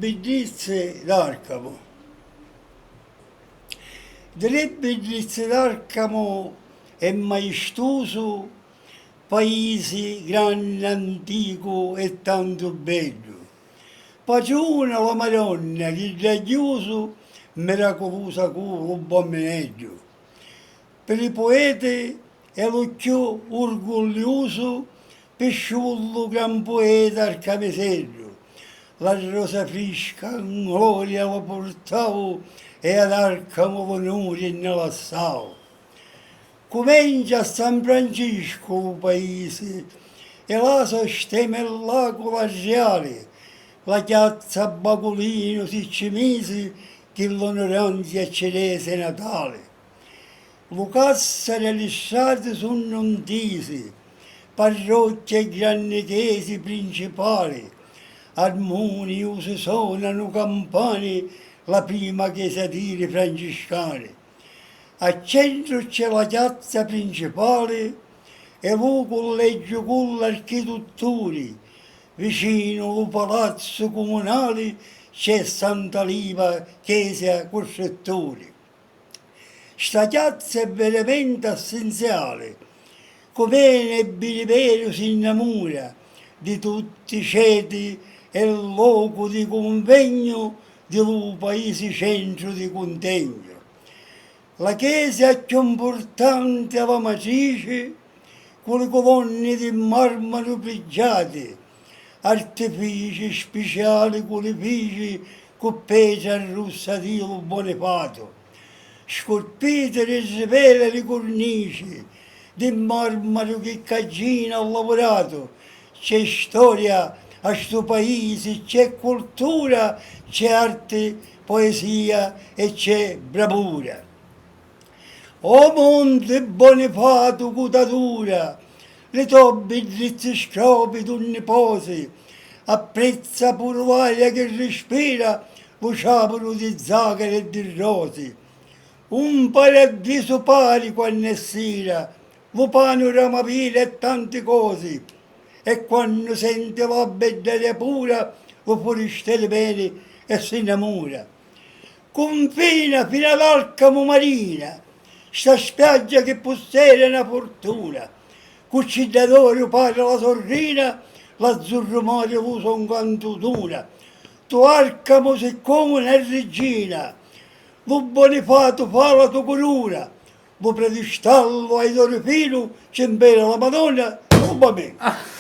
bellezze d'Arcamo. Delle bellezze d'Arcamo è maestoso, paese grande, antico e tanto bello. Pagiona la Madonna, il radioso, miracolosa cura, un buon meneggio. Per i poeti è l'occhio orgoglioso, pesciollo gran poeta al capesello. La rosa fresca in gloria la portavo e ad Arcamo l'onore ne lassavo. Comincia a San Francesco il paese e là sosteme il lago lagiale, la chiazza Bacolino si ci mise che l'onoranza accedese Natale. Lucassa e le strade sono intese, parrocchie granditesi principali, armoniose suonano campane, la prima chiesa di francescane. A centro c'è la piazza principale e lo collegio con l'architettura. Vicino al palazzo comunale c'è Santa Liva, chiesa costruttore. Sta piazza è veramente essenziale, come il Biliverio si innamora di tutti i ceti e il luogo di convegno del paese centro di contegno. La chiesa più importante è la matrice, con le colonne di marmo pregiate, artifici speciali con le fici con pietra arrossatino Bonifato, scolpite e svele le cornici di marmo che Caggina ha lavorato. C'è storia a sto paese, c'è cultura, c'è arte, poesia e c'è bravura. O monte Bonifato cutatura, le tue bellezze scropi d'un nipote, apprezza pur l'aria che respira, vocabolo di zagare e di rose. Un paradiso pari quando è sera, lo panorama pieno e tante cose, e quando sente la bellezza pura, lo fuoristello bene e si innamora. Confina fino all'Arcamo Marina, sta spiaggia che possiede una fortuna, cuccidatore parla la sorrina, l'azzurro mare usa un canto d'una. Tu Arcamo sei come una regina, lo Bonifato fa la tua corona, lo predistallo ai loro filo, c'è bene la Madonna, non va bene.